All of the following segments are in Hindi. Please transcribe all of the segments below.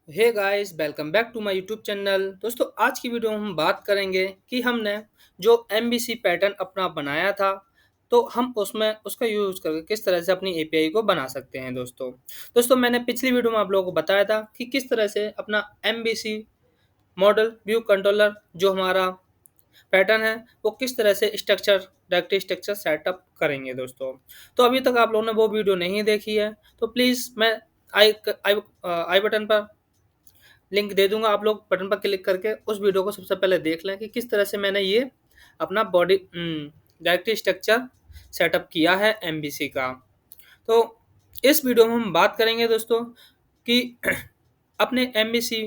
Hey guys, welcome back to my YouTube channel. दोस्तों, आज की वीडियो में हम बात करेंगे कि हमने जो एमबीसी पैटर्न अपना बनाया था, तो हम उसमें उसका यूज़ करके किस तरह से अपनी एपीआई को बना सकते हैं। दोस्तों मैंने पिछली वीडियो में आप लोगों को बताया था कि किस तरह से अपना एमबीसी मॉडल व्यू कंट्रोलर जो हमारा पैटर्न है, वो किस तरह से डायरेक्टरी स्ट्रक्चर सेटअप करेंगे। तो अभी तक आप लोगों ने वो वीडियो नहीं देखी है, तो प्लीज़ मैं आई आई आई बटन पर लिंक दे दूंगा। आप लोग बटन पर क्लिक करके उस वीडियो को सबसे पहले देख लें कि किस तरह से मैंने ये अपना बॉडी डायरेक्टरी स्ट्रक्चर सेटअप किया है एमबीसी का। तो इस वीडियो में हम बात करेंगे दोस्तों कि अपने एमबीसी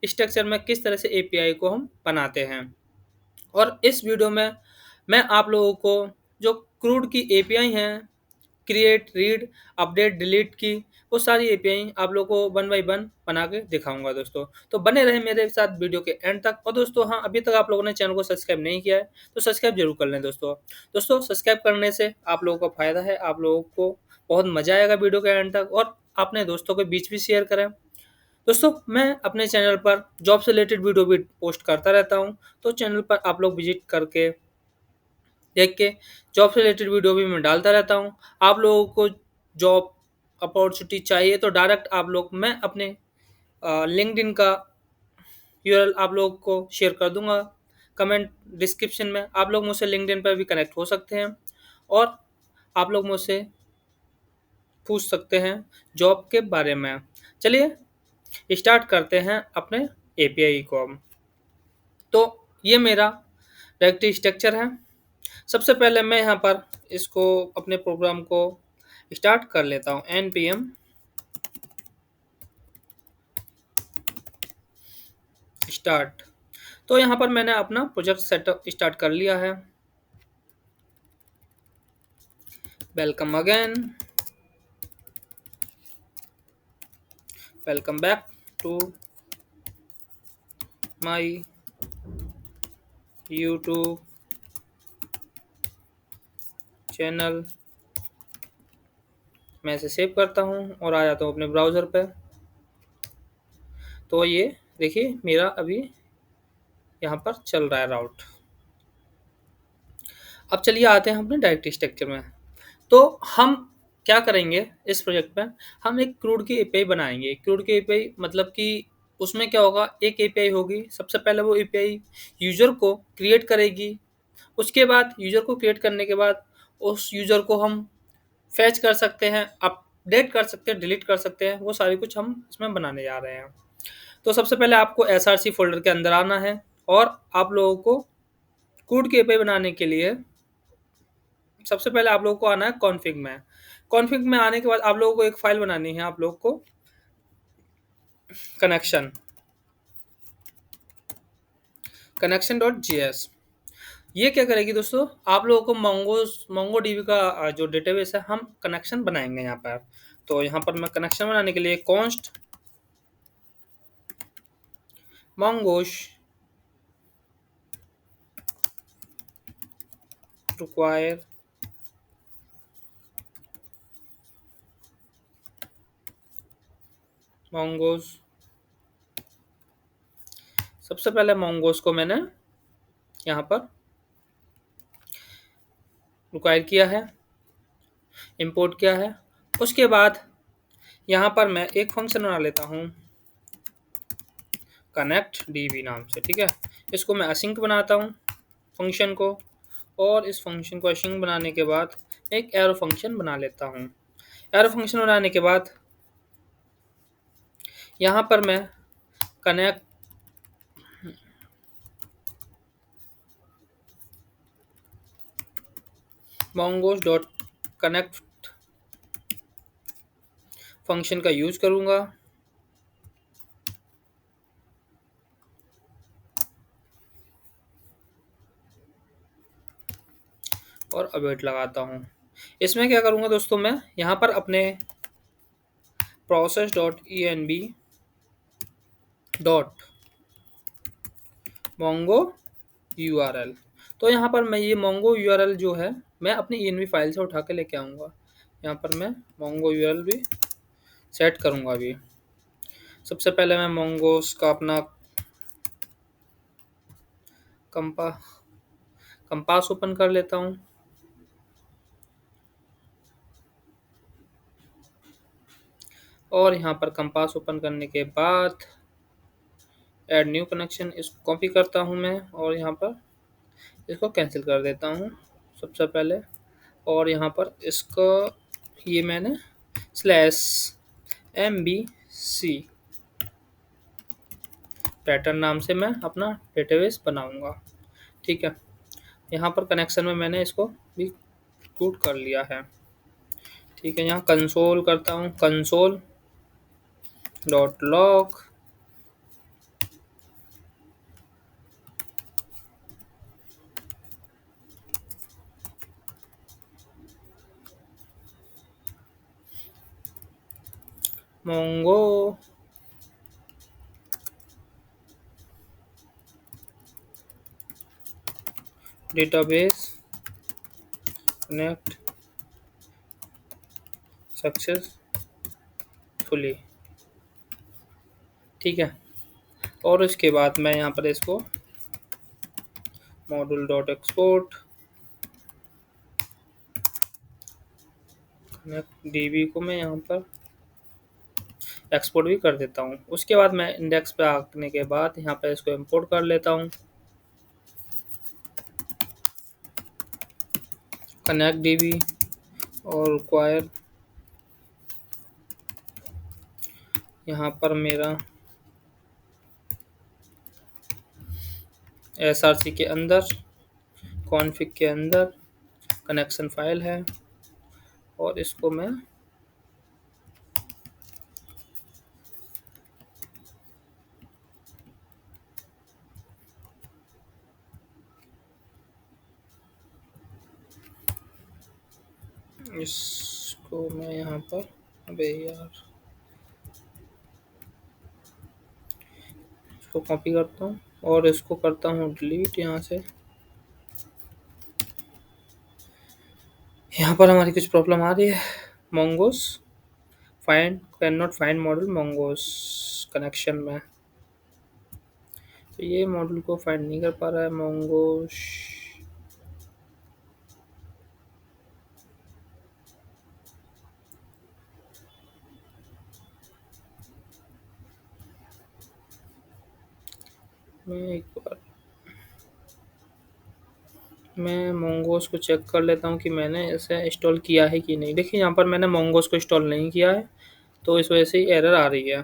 स्ट्रक्चर में किस तरह से एपीआई को हम बनाते हैं। और इस वीडियो में मैं आप लोगों को जो क्रूड की एपीआई हैं, क्रिएट, रीड, अपडेट, डिलीट की, वो सारी एपीआई आप लोगों को वन बाय वन बना के दिखाऊंगा दोस्तों। तो बने रहे मेरे साथ वीडियो के एंड तक। और दोस्तों, हाँ, अभी तक आप लोगों ने चैनल को सब्सक्राइब नहीं किया है तो सब्सक्राइब जरूर कर लें दोस्तों सब्सक्राइब करने से आप लोगों को फायदा है, आप लोगों को बहुत मजा आएगा वीडियो के एंड तक। और अपने दोस्तों के बीच भी शेयर करें। दोस्तों, मैं अपने चैनल पर जॉब से रिलेटेड वीडियो भी पोस्ट करता रहता हूँ, तो चैनल पर आप लोग विजिट करके देख के जॉब से रिलेटेड वीडियो भी मैं डालता रहता हूँ। आप लोगों को जॉब अपॉर्चुनिटी चाहिए तो डायरेक्ट आप लोग मैं अपने लिंक्डइन का यूआरएल आप लोगों को शेयर कर दूंगा कमेंट डिस्क्रिप्शन में। आप लोग मुझसे लिंक्डइन पर भी कनेक्ट हो सकते हैं और आप लोग मुझसे पूछ सकते हैं जॉब के बारे में। चलिए स्टार्ट करते हैं अपने एपीआई को। तो ये मेरा डायरेक्टरी स्ट्रक्चर है। सबसे पहले मैं यहाँ पर इसको अपने प्रोग्राम को स्टार्ट कर लेता हूँ। npm start. तो यहाँ पर मैंने अपना प्रोजेक्ट सेटअप स्टार्ट कर लिया है। Welcome again, welcome back to my YouTube channel. मैं इसे सेव करता हूँ और आ जाता हूँ अपने ब्राउज़र पे। तो ये देखिए मेरा अभी यहाँ पर चल रहा है राउट। अब चलिए आते हैं अपने डायरेक्टरी स्ट्रक्चर में। तो हम क्या करेंगे इस प्रोजेक्ट में, हम एक क्रूड की एपीआई बनाएंगे। क्रूड की एपीआई मतलब कि उसमें क्या होगा, एक एपीआई होगी। सबसे पहले वो एपीआई यूजर को क्रिएट करेगी। उसके बाद यूजर को क्रिएट करने के बाद उस यूजर को हम फैच कर सकते हैं, अपडेट कर सकते हैं, डिलीट कर सकते हैं। वो सारी कुछ हम इसमें बनाने जा रहे हैं। तो सबसे पहले आपको एसआरसी फोल्डर के अंदर आना है और आप लोगों को क्रूड की एपीआई बनाने के लिए सबसे पहले आप लोगों को आना है कॉन्फ़िग में। कॉन्फ़िग में आने के बाद आप लोगों को एक फाइल बनानी है, आप लोग को कनेक्शन कनेक्शन डॉट जीएस। ये क्या करेगी दोस्तों, आप लोगों को मोंगो डीबी का जो डेटाबेस है हम कनेक्शन बनाएंगे यहाँ पर। तो यहाँ पर मैं कनेक्शन बनाने के लिए कॉन्स्ट मोंगोश रिक्वायर मोंगोज, सबसे पहले मोंगोज को मैंने यहाँ पर रिक्वायर किया है, इंपोर्ट किया है। उसके बाद यहाँ पर मैं एक फंक्शन बना लेता हूँ कनेक्ट डीबी नाम से। ठीक है, इसको मैं असिंक बनाता हूँ फंक्शन को, और इस फंक्शन को असिंक बनाने के बाद एक एरो फंक्शन बना लेता हूँ। एरो फंक्शन बनाने के बाद यहाँ पर मैं connect mongoose dot connect function का यूज करूँगा। और अवेट लगाता हूँ। इसमें क्या करूँगा दोस्तों, मैं यहाँ पर अपने process dot E N V dot Mongo U R L, तो यहाँ पर मैं ये मोंगो यू आर एल जो है मैं अपनी ई एन बी फाइल से उठा के लेके आऊँगा। यहाँ पर मैं मोंगो यू आर एल भी सेट करूँगा अभी। सबसे पहले मैं मोंगोस का अपना कंपा कंपास ओपन कर लेता हूँ। और यहाँ पर कंपास ओपन करने के बाद ऐड न्यू कनेक्शन इसको कॉपी करता हूँ मैं, और यहाँ पर इसको कैंसिल कर देता हूँ सबसे पहले। और यहाँ पर इसको ये मैंने स्लैश MBC पैटर्न नाम से मैं अपना डेटाबेस बनाऊंगा। ठीक है, यहाँ पर कनेक्शन में मैंने इसको भी इंक्लूड कर लिया है। ठीक है, यहाँ कंसोल करता हूँ, console dot log Mongo database connect successfully. ठीक है, और इसके बाद मैं यहाँ पर इसको module dot export connect DB को मैं यहाँ पर एक्सपोर्ट भी कर देता हूँ। उसके बाद मैं इंडेक्स पे आने के बाद यहाँ पर इसको इंपोर्ट कर लेता हूँ, कनेक्ट DB और रिक्वायर यहाँ पर मेरा SRC के अंदर कॉन्फ़िग के अंदर कनेक्शन फाइल है, और इसको मैं यहाँ पर, अबे यार, इसको कॉपी करता हूँ और इसको करता हूँ डिलीट यहाँ से। यहाँ पर हमारी कुछ प्रॉब्लम आ रही है। Mongoose find can not find model mongoose connection में, तो ये मॉडल को फाइंड नहीं कर पा रहा है मोंगोस। मैं मोंगोस को चेक कर लेता हूँ कि मैंने इसे इंस्टॉल किया है कि नहीं। देखिए यहाँ पर मैंने मोंगोस को इंस्टॉल नहीं किया है, तो इस वजह से ही एरर आ रही है।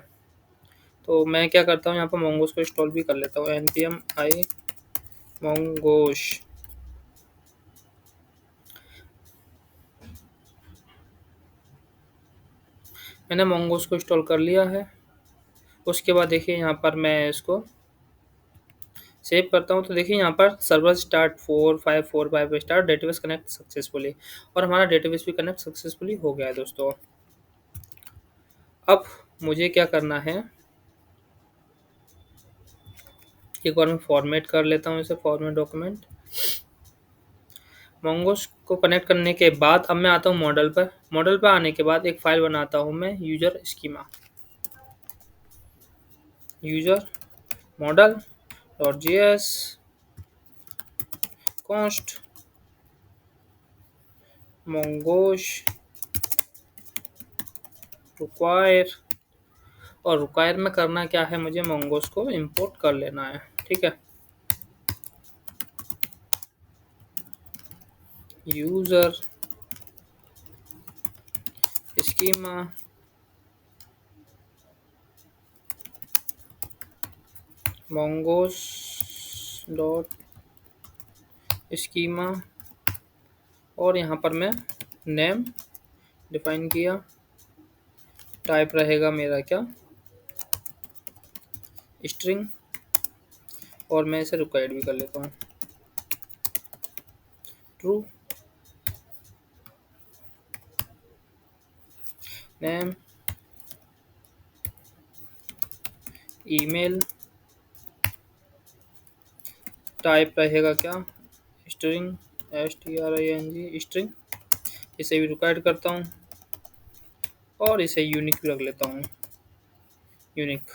तो मैं क्या करता हूँ, यहाँ पर मोंगोस को इंस्टॉल भी कर लेता हूँ, npm i मोंगोस। मैंने मोंगोस को इंस्टॉल कर लिया है। उसके बाद देखिए यहाँ पर मैं इसको सेव करता हूँ, तो देखिए यहाँ पर सर्वर स्टार्ट 4545 पे स्टार्ट डेटाबेस कनेक्ट सक्सेसफुली, और हमारा डेटाबेस भी कनेक्ट सक्सेसफुली हो गया है दोस्तों। अब मुझे क्या करना है, एक बार मैं फॉर्मेट कर लेता हूँ इसे, फॉर्मेट डॉक्यूमेंट। मोंगोस को कनेक्ट करने के बाद अब मैं आता हूँ मॉडल पर। मॉडल पर आने के बाद एक फाइल बनाता हूँ मैं, user schema, user model dot JS const mongoose require. और रिक्वायर में करना क्या है, मुझे मोंगोस को इंपोर्ट कर लेना है। ठीक है, user schema mongoose dot schema, और यहाँ पर मैं नेम डिफाइन किया, टाइप रहेगा मेरा क्या, स्ट्रिंग, और मैं इसे रिक्वायर्ड भी कर लेता हूँ ट्रू। नेम ईमेल, टाइप रहेगा क्या, स्ट्रिंग string स्ट्रिंग। इसे भी रिक्वायर्ड करता हूँ और इसे यूनिक भी रख लेता हूँ, यूनिक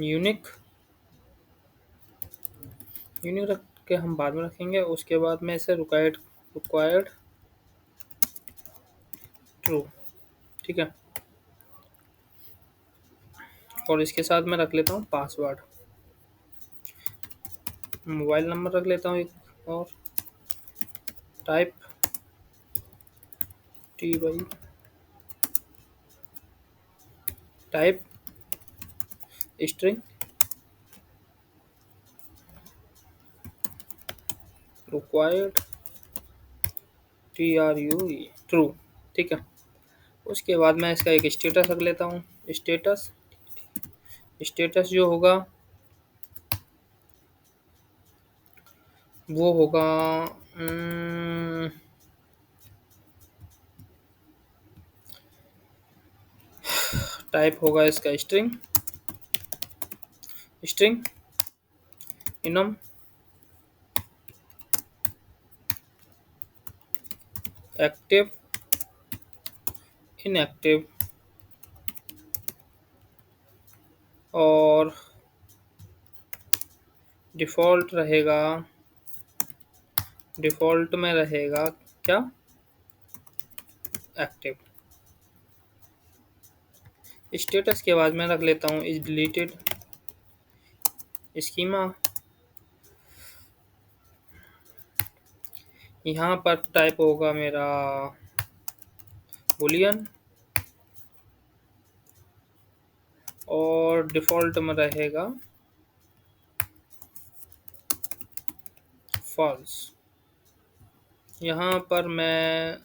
यूनिक यूनिक रख के हम बाद में रखेंगे। उसके बाद में इसे रिक्वायर्ड ट्रू, ठीक है। और इसके साथ मैं रख लेता हूँ पासवर्ड। मोबाइल नंबर रख लेता हूँ एक और, type T Y, type string, required TRUE true, ठीक है। उसके बाद मैं इसका एक स्टेटस रख लेता हूँ। स्टेटस स्टेटस जो होगा वो होगा टाइप होगा इसका string string enum active inactive, और डिफ़ॉल्ट में रहेगा क्या, एक्टिव। स्टेटस के बाद मैं रख लेता हूँ इज डिलीटेड स्कीमा। यहाँ पर टाइप होगा मेरा बुलियन, और डिफ़ॉल्ट में रहेगा फॉल्स। यहाँ पर मैं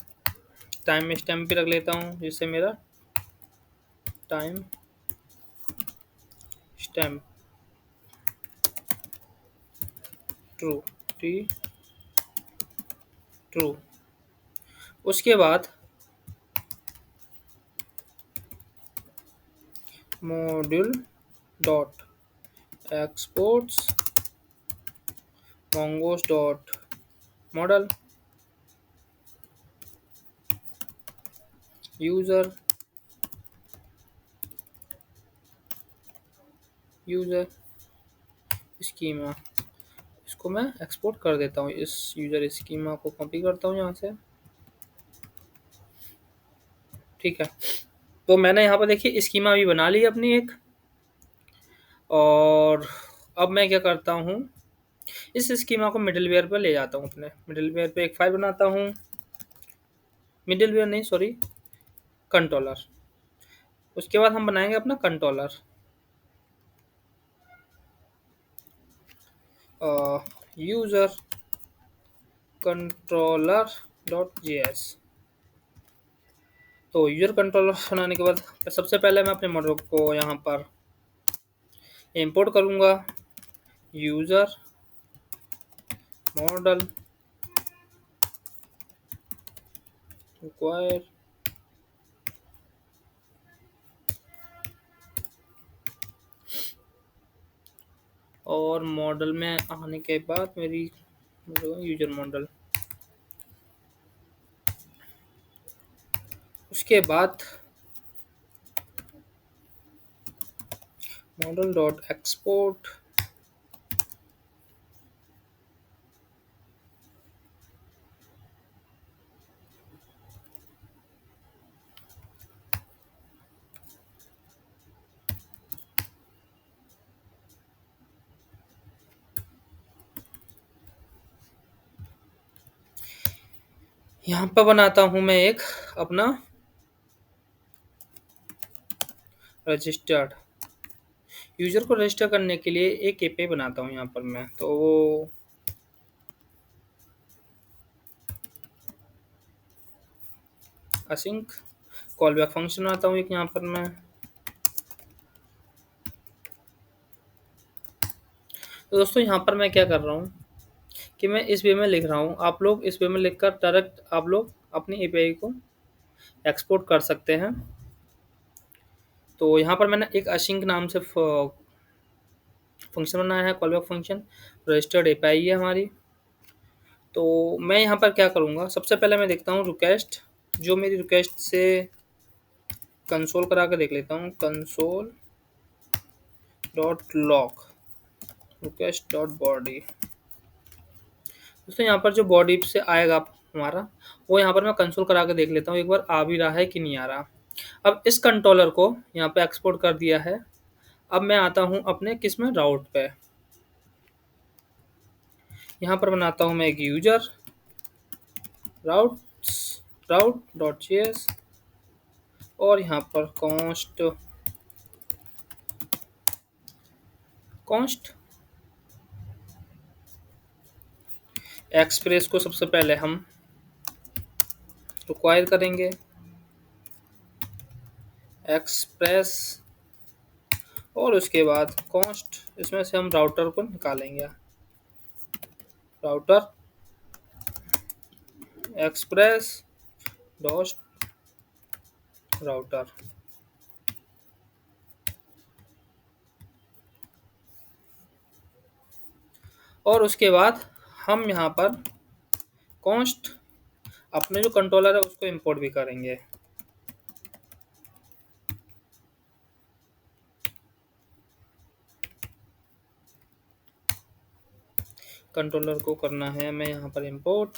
टाइम स्टैम्प भी रख लेता हूँ, जिससे मेरा time stamp true, T true. उसके बाद module dot exports mongoose dot model user schema. इसको मैं एक्सपोर्ट कर देता हूँ, इस यूजर स्कीमा को कॉपी करता हूँ यहाँ से, ठीक है। तो मैंने यहाँ पर देखिए स्कीमा भी बना ली अपनी एक। और अब मैं क्या करता हूँ, इस स्कीमा को मिडलवेयर पर ले जाता हूँ। अपने मिडलवेयर पे एक फाइल बनाता हूँ, मिडलवेयर नहीं सॉरी कंट्रोलर। उसके बाद हम बनाएंगे अपना controller, user controller dot JS। तो यूजर कंट्रोलर बनाने के बाद सबसे पहले मैं अपने मॉडल को यहाँ पर इंपोर्ट करूँगा, यूजर मॉडल रिक्वायर, और मॉडल में आने के बाद मेरी यूजर मॉडल। उसके बाद मॉडल डॉट एक्सपोर्ट यहाँ पर बनाता हूँ मैं एक अपना रजिस्टर्ड। यूजर को रजिस्टर करने के लिए एक एपीआई बनाता हूँ यहाँ पर मैं। तो वो असिंक कॉल बैक फंक्शन बनाता हूँ एक यहाँ पर मैं। तो दोस्तों यहाँ पर मैं क्या कर रहा हूँ कि मैं इस वे में लिख रहा हूँ, आप लोग इस वे में लिखकर डायरेक्ट आप लोग अपनी एपीआई को एक्सपोर्ट कर सकते हैं। तो यहाँ पर मैंने एक असिंक नाम से फंक्शन बनाया है, call back function. Registered API है हमारी। तो मैं यहाँ पर क्या करूँगा, सबसे पहले मैं देखता हूँ रिक्वेस्ट, जो मेरी रिक्वेस्ट से कंसोल करा के देख लेता हूँ, console dot log request dot body. दोस्तों यहाँ पर जो बॉडी से आएगा हमारा, वो यहाँ पर मैं कंसोल करा के देख लेता हूँ एक बार आ भी रहा है कि नहीं आ रहा। अब इस कंट्रोलर को यहाँ पे एक्सपोर्ट कर दिया है। अब मैं आता हूँ अपने किस में, राउट पे। यहाँ पर बनाता हूँ मैं एक यूजर, राउट्स राउट डॉट जेएस, और यहाँ पर कॉन्स्ट कॉन्स्ट एक्सप्रेस को सबसे पहले हम रिक्वायर करेंगे, एक्सप्रेस, और उसके बाद कॉन्स्ट, इसमें से हम राउटर को निकालेंगे, राउटर एक्सप्रेस डॉट राउटर। और उसके बाद हम यहाँ पर कॉन्स्ट अपने जो कंट्रोलर है उसको इंपोर्ट भी करेंगे। कंट्रोलर को करना है मैं यहाँ पर इंपोर्ट,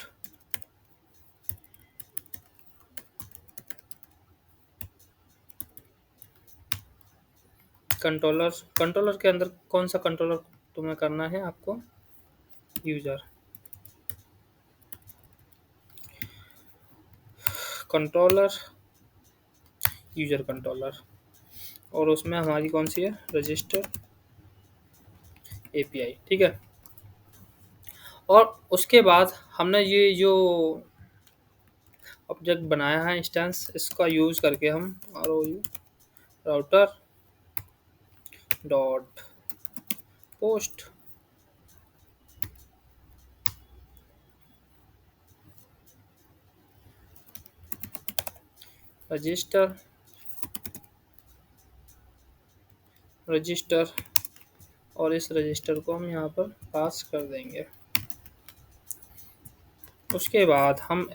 कंट्रोलर के अंदर कौन सा कंट्रोलर तुम्हें करना है आपको, यूजर कंट्रोलर, यूजर कंट्रोलर, और उसमें हमारी कौन सी है, रजिस्टर एपीआई, ठीक है। और उसके बाद हमने ये जो ऑब्जेक्ट बनाया है इंस्टेंस, इसका यूज करके हम router dot post register register, और इस रजिस्टर को हम यहाँ पर पास कर देंगे। उसके बाद हम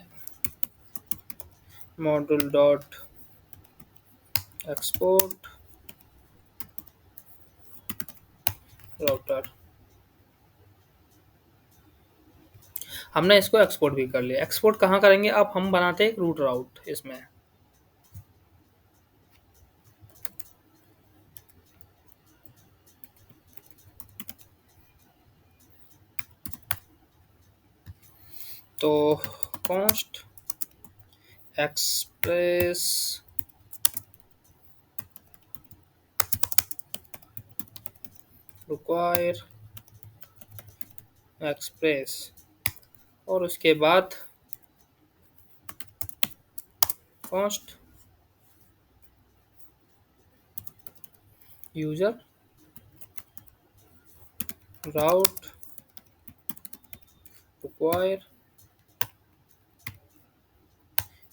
मॉड्यूल डॉट एक्सपोर्ट राउटर, हमने इसको एक्सपोर्ट भी कर लिया। एक्सपोर्ट कहाँ करेंगे, अब हम बनाते हैं एक रूट राउट इसमें। तो कॉन्स्ट एक्सप्रेस रिक्वायर एक्सप्रेस, और उसके बाद कॉन्स्ट यूजर राउट रिक्वायर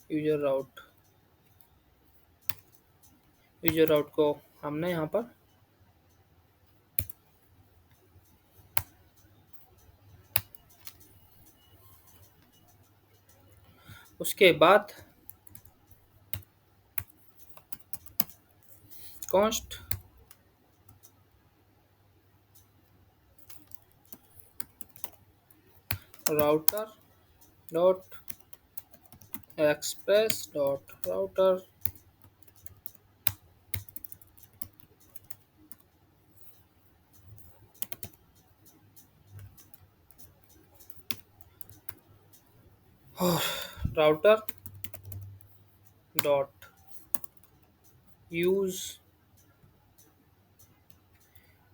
यूजर राउट को हमने यहाँ पर उसके बाद const router dot express dot router, और राउटर डॉट यूज,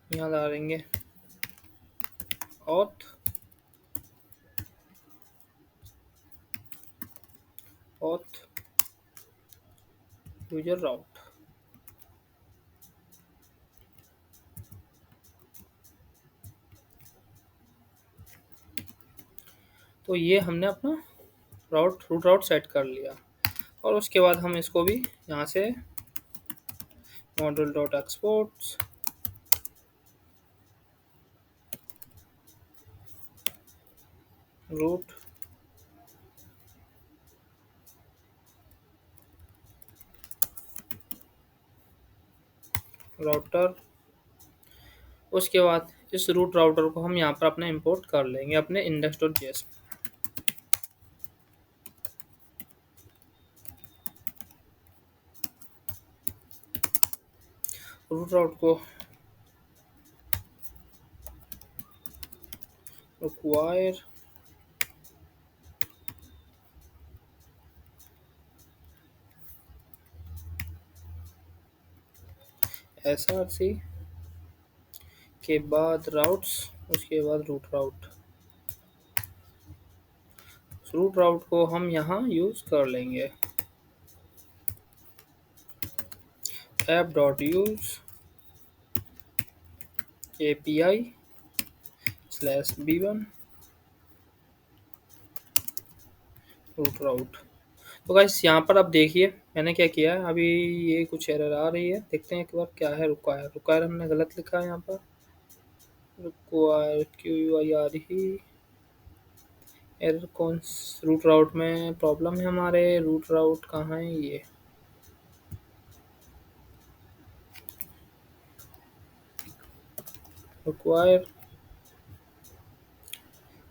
यहाँ डालेंगे ऑथ यूजर राउट। तो ये हमने अपना रूट राउट सेट कर लिया। और उसके बाद हम इसको भी यहाँ से module dot export route router. उसके बाद इस रूट राउटर को हम यहाँ पर अपने इंपोर्ट कर लेंगे अपने index.js। रूट राउट को रिक्वायर src के बाद राउट्स, उसके बाद रूट राउट। रूट राउट को हम यहाँ यूज कर लेंगे app.use API/v1 रूट राउट। तो गाइस यहाँ पर आप देखिए मैंने क्या किया है, अभी ये कुछ एरर आ रही है, देखते हैं एक बार क्या है। रिक्वायर हमने गलत लिखा है यहाँ पर, रिक्वायर QUIRE एरर कौन। रूट राउट में प्रॉब्लम है हमारे, रूट राउट कहाँ है ये। रिक्वायर,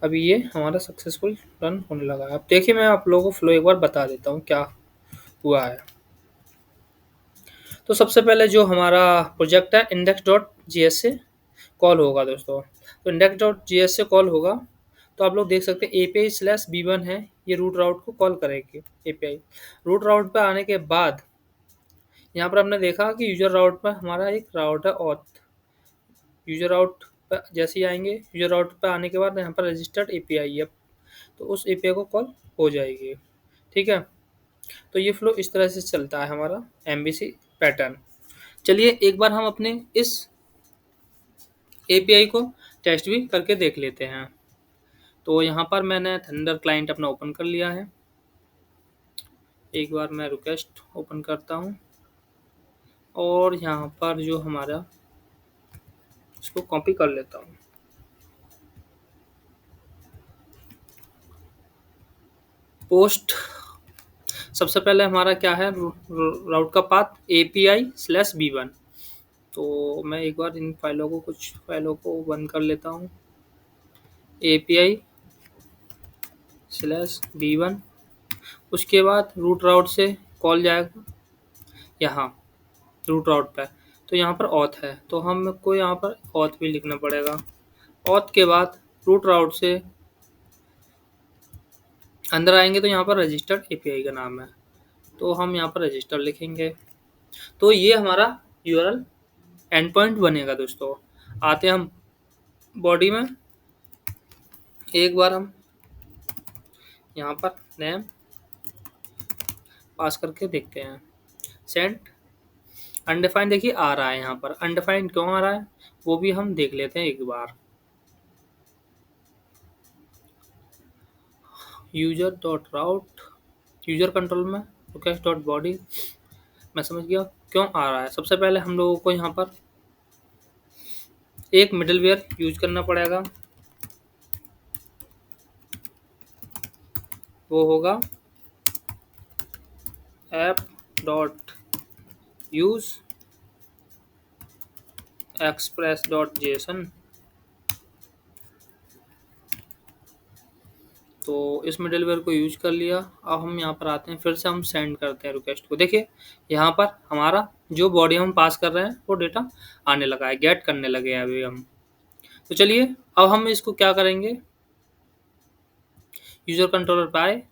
अभी ये हमारा सक्सेसफुल रन होने लगा है। अब देखिए मैं आप लोगों को फ्लो एक बार बता देता हूँ क्या हुआ है। तो सबसे पहले जो हमारा प्रोजेक्ट है index.js से कॉल होगा दोस्तों। तो index.js से कॉल होगा तो आप लोग देख सकते हैं API/v1 है, ये रूट राउट को कॉल करेगी API। रूट राउट पर आने के बाद यहाँ पर हमने देखा कि यूजर राउट पर हमारा एक राउट है ऑथ। यूजर राउट पर जैसे ही आएंगे, यूजर राउट पर आने के बाद यहाँ पर रजिस्टर्ड API है, तो उस API को कॉल हो जाएगी। ठीक है, तो ये फ्लो इस तरह से चलता है हमारा MVC पैटर्न। चलिए एक बार हम अपने इस API को टेस्ट भी करके देख लेते हैं। तो यहाँ पर मैंने थंडर क्लाइंट अपना ओपन कर लिया है। एक बार मैं रिक्वेस्ट ओपन करता हूँ और यहाँ पर जो हमारा, इसको कॉपी कर लेता हूँ। पोस्ट, सबसे पहले हमारा क्या है, राउट का पाथ API/v1। तो मैं एक बार इन फाइलों को, कुछ फाइलों को बंद कर लेता हूँ। API/v1, उसके बाद रूट राउट से कॉल जाएगा यहाँ रूट राउट पे। तो यहाँ पर ऑथ है, तो हमको यहाँ पर ऑथ भी लिखना पड़ेगा। ऑथ के बाद रूट राउट से अंदर आएंगे तो यहाँ पर रजिस्टर्ड API का नाम है, तो हम यहाँ पर रजिस्टर लिखेंगे। तो ये हमारा URL एंड पॉइंट बनेगा दोस्तों। आते हैं हम बॉडी में, एक बार हम यहाँ पर नेम पास करके देखते हैं। सेंड अनडिफाइंड देखिए आ रहा है, यहाँ पर अनडिफाइंड क्यों आ रहा है वो भी हम देख लेते हैं एक बार। यूजर डॉट राउट, यूजर कंट्रोल में रिक्वेस्ट डॉट बॉडी, मैं समझ गया क्यों आ रहा है। सबसे पहले हम लोगों को यहाँ पर एक मिडलवेयर यूज करना पड़ेगा, वो होगा app dot use express dot JSON. तो इस मिडलवेयर को यूज कर लिया। अब हम यहाँ पर आते हैं, फिर से हम सेंड करते हैं रिक्वेस्ट को। देखिए यहाँ पर हमारा जो बॉडी हम पास कर रहे हैं वो डेटा आने लगा है, गेट करने लगे हैं अभी हम। तो चलिए अब हम इसको क्या करेंगे, यूजर कंट्रोलर पे आए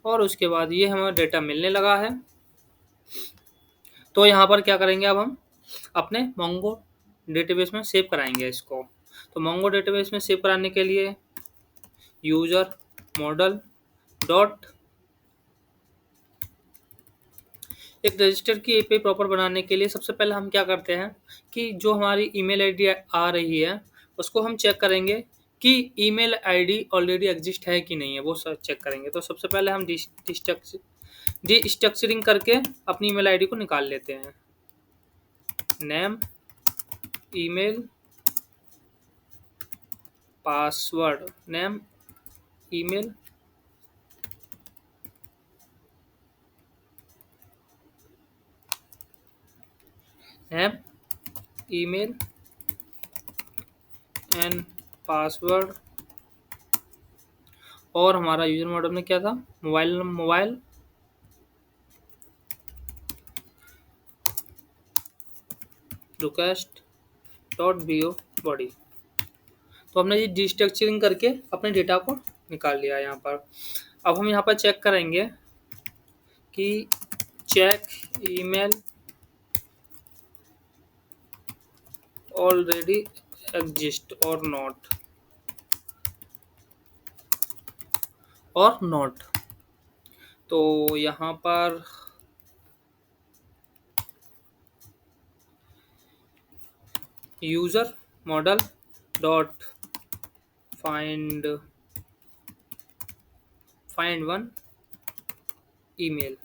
और उसके बाद ये हमें डेटा मिलने लगा है। तो यहाँ पर क्या करेंगे, अब हम अपने मोंगो डेटाबेस में सेव कराएंगे इसको। तो मोंगो डेटाबेस में सेव कराने के लिए यूजर मॉडल डॉट, एक रजिस्टर की एपीआई प्रॉपर बनाने के लिए सबसे पहले हम क्या करते हैं कि जो हमारी ईमेल आईडी आ रही है उसको हम चेक करेंगे कि ईमेल आईडी ऑलरेडी एग्जिस्ट है कि नहीं है, वो सब चेक करेंगे। तो सबसे पहले हम डिस्ट्रक्चरिंग करके अपनी ईमेल आईडी को निकाल लेते हैं। Name, email, password, name, email, name, email and password. और हमारा यूजर मॉडल में क्या था, mobile request dot B O body. तो हमने ये डिस्ट्रक्चरिंग करके अपने डेटा को निकाल लिया यहाँ पर। अब हम यहाँ पर चेक करेंगे कि चेक ईमेल ऑलरेडी एग्जिस्ट और नॉट। तो यहाँ पर user model dot find one email.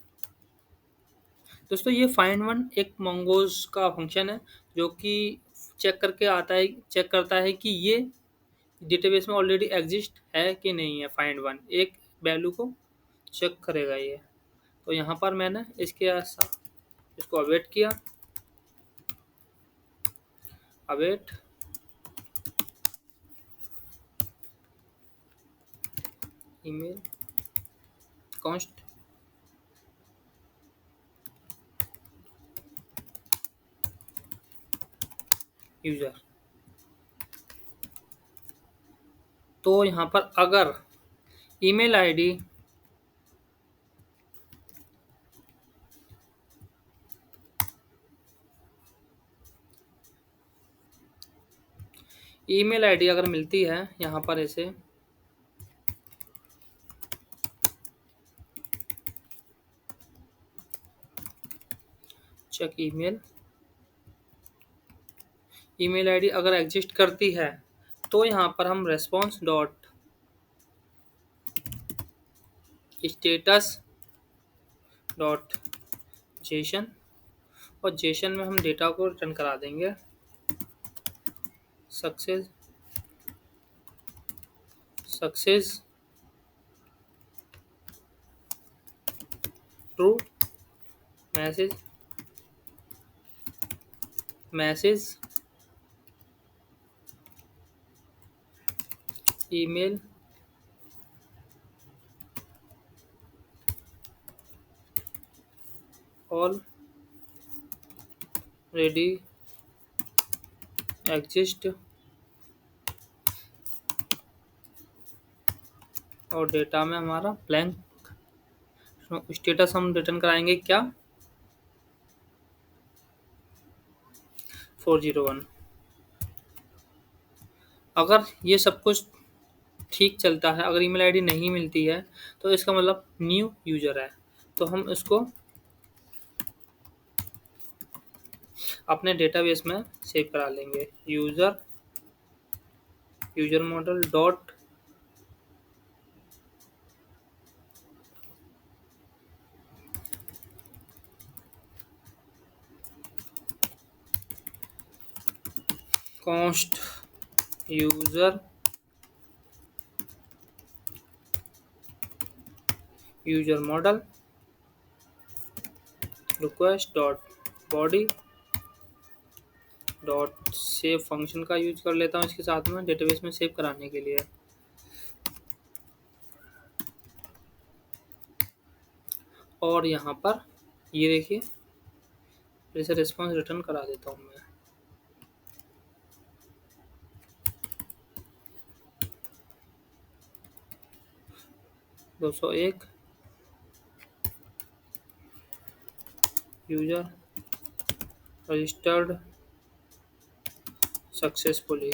दोस्तों ये फाइंड वन एक मंगोज का फंक्शन है जो कि चेक करता है कि ये डेटाबेस में ऑलरेडी एग्जिस्ट है कि नहीं है। फाइंड वन एक वैल्यू को चेक करेगा ये। तो यहाँ पर मैंने इसको अवेट किया, अवेट ईमेल कॉन्स्ट यूजर। तो यहाँ पर अगर ईमेल आईडी अगर मिलती है यहाँ पर ऐसे चेक ईमेल आईडी अगर एग्जिस्ट करती है तो यहाँ पर हम response dot status dot JSON, और जेसन में हम डेटा को रिटर्न करा देंगे success true message email already exist, और डेटा में हमारा ब्लैंक स्टेटस हम रिटर्न कराएंगे क्या 401। अगर ये सब कुछ ठीक चलता है, अगर ईमेल आईडी नहीं मिलती है तो इसका मतलब न्यू यूजर है। तो हम इसको अपने डेटाबेस में सेव करा लेंगे user model dot const user model request dot body dot save function का यूज कर लेता हूँ इसके साथ में डेटाबेस में सेव कराने के लिए। और यहाँ पर ये देखिए फिर से रिस्पॉन्स रिटर्न करा देता हूँ मैं। दो सौ एक यूजर रजिस्टर्ड सक्सेसफुली।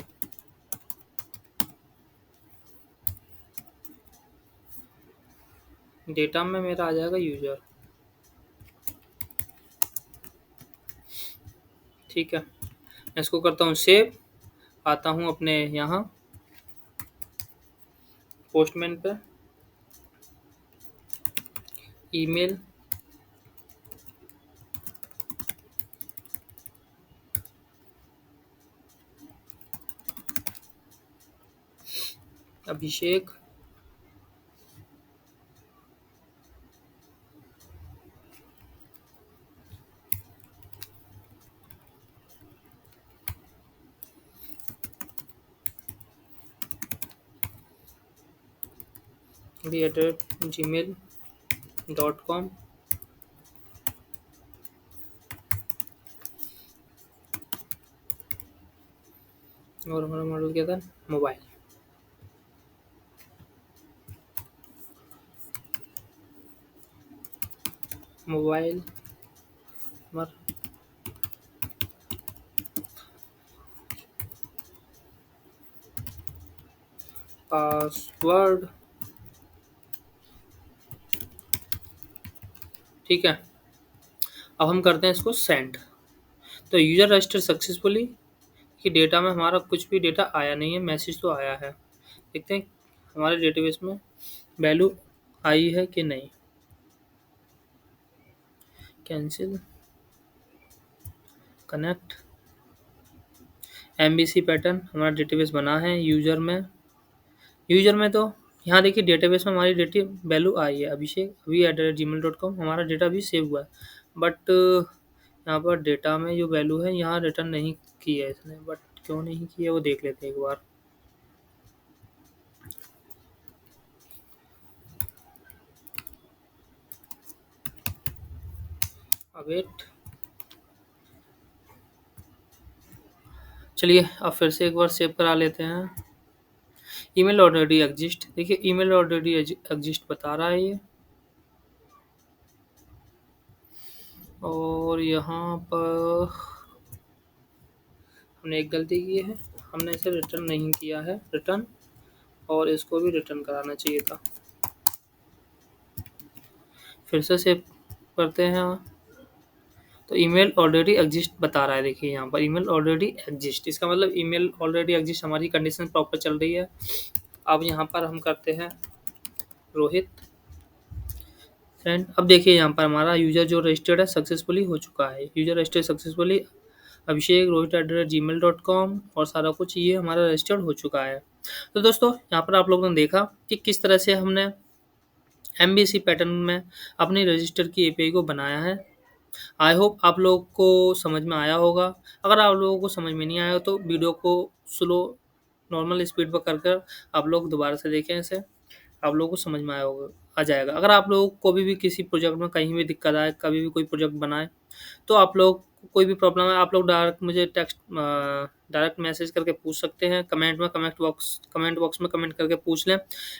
डेटा में मेरा आ जाएगा यूजर। ठीक है, मैं इसको करता हूँ सेव, आता हूँ अपने यहाँ पोस्टमैन पे, ईमेल अभिषेक gmail.com। और हमारा मॉडल क्या था? मोबाइल। Mobile number, password. ठीक है, अब हम करते हैं इसको सेंड। तो यूजर रजिस्टर सक्सेसफुली कि डेटा में हमारा कुछ भी डेटा आया नहीं है, मैसेज तो आया है। देखते हैं हमारे डेटाबेस में वैल्यू आई है कि नहीं। Cancel, connect. एमबीसी पैटर्न हमारा डेटाबेस बना है यूजर में। यूजर में तो यहाँ देखिए डेटाबेस में हमारी डेटा वैल्यू आई है, अभिषेक अभी@gmail.com हमारा डेटा भी सेव हुआ है। बट यहाँ पर डेटा में जो वैल्यू है यहाँ रिटर्न नहीं की है इसने, बट क्यों नहीं की है वो देख लेते हैं एक बार। अवेट, चलिए अब फिर से एक बार सेव करा लेते हैं। ईमेल ऑलरेडी एग्जिस्ट, देखिए ईमेल ऑलरेडी एग्जिस्ट बता रहा है ये। और यहाँ पर हमने एक गलती की है, हमने इसे रिटर्न नहीं किया है रिटर्न, और इसको भी रिटर्न कराना चाहिए था। फिर से सेव करते हैं। तो ईमेल ऑलरेडी एग्जिस्ट बता रहा है, देखिए यहाँ पर ईमेल ऑलरेडी एग्जिस्ट, इसका मतलब ईमेल ऑलरेडी एग्जिस्ट, हमारी कंडीशन प्रॉपर चल रही है। अब यहाँ पर हम करते हैं रोहित सेंड। अब देखिए यहाँ पर हमारा यूजर जो रजिस्टर्ड है सक्सेसफुली हो चुका है, यूजर रजिस्टर्ड सक्सेसफुली अभिषेक rohit@gmail.com, और सारा कुछ ये हमारा रजिस्टर्ड हो चुका है। तो दोस्तों यहाँ पर आप लोगों ने देखा कि किस तरह से हमने एमबीसी पैटर्न में अपनी रजिस्टर की एपीआई को बनाया है। आई होप आप लोग को समझ में आया होगा। अगर आप लोगों को समझ में नहीं आया तो वीडियो को स्लो नॉर्मल स्पीड पर कर कर आप लोग दोबारा से देखें इसे, आप लोगों को समझ में आया होगा, आ जाएगा। अगर आप लोगों को भी किसी प्रोजेक्ट में कहीं भी दिक्कत आए, कभी भी कोई प्रोजेक्ट बनाए, तो आप लोग को कोई भी प्रॉब्लम है, आप लोग डायरेक्ट मुझे डायरेक्ट मैसेज करके पूछ सकते हैं कमेंट में, कमेंट बॉक्स में कमेंट करके पूछ लें,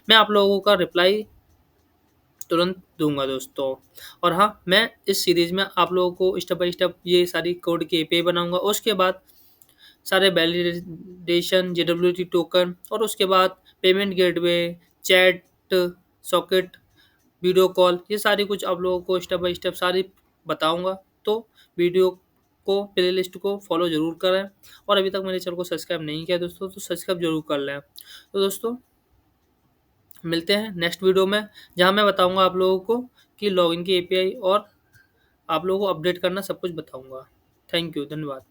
मैं आप लोगों का रिप्लाई तुरंत दूंगा दोस्तों। और हाँ, मैं इस सीरीज़ में आप लोगों को स्टेप बाय स्टेप ये सारी कोड की एपीआई बनाऊंगा, उसके बाद सारे वैलिडेशन, जेडब्ल्यूटी टोकन, और उसके बाद payment gateway, chat, socket, video call, ये सारी कुछ आप लोगों को स्टेप बाय स्टेप सारी बताऊंगा। तो वीडियो को, प्लेलिस्ट को फॉलो ज़रूर करें, और अभी तक मेरे चैनल को सब्सक्राइब नहीं किया दोस्तों तो सब्सक्राइब जरूर कर लें। तो दोस्तों मिलते हैं नेक्स्ट वीडियो में, जहां मैं बताऊंगा आप लोगों को कि लॉगिन की एपीआई, और आप लोगों को अपडेट करना सब कुछ बताऊंगा। थैंक यू, धन्यवाद।